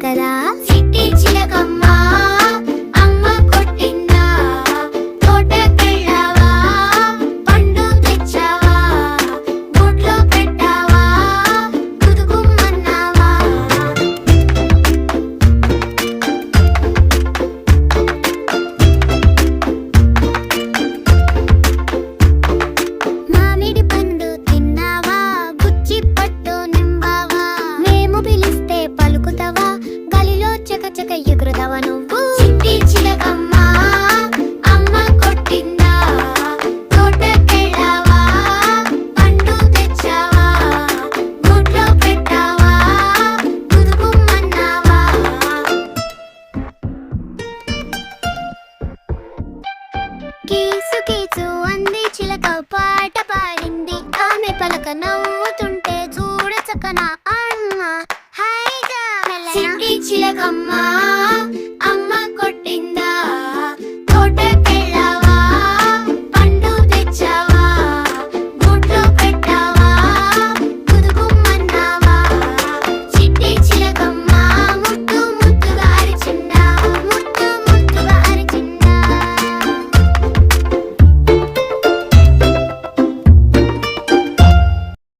చేస్తారా? చిట్టి చిలకమ్మ అమ్మ కొట్టిందా, తోటకెళ్ళావా, పండు తెచ్చావా, గూట్లో పెట్టావా, గుదుగుమ్మన్నావా? మామిడి పండు తిన్నావా, గుచ్చి పట్టు నింబావా, మేము పిలిస్తే పలుకుతావా, గలిలో చకచక ఎగురుతావా నువ్వు? చిట్టి చిలకమ్మ అమ్మ కొట్టిందా, తోటకెళ్ళావా, పండు తెచ్చావా, గూట్లో పెట్టావా, గుదుగుమ్మన్నావా? కీసు కీసు అంది చిలక పాట పాడింది, ఆమె పలక నవ్వుతుంటే చూడ చక్కన అమ్మ హాయిగా. చిట్టి చిలకమ్మ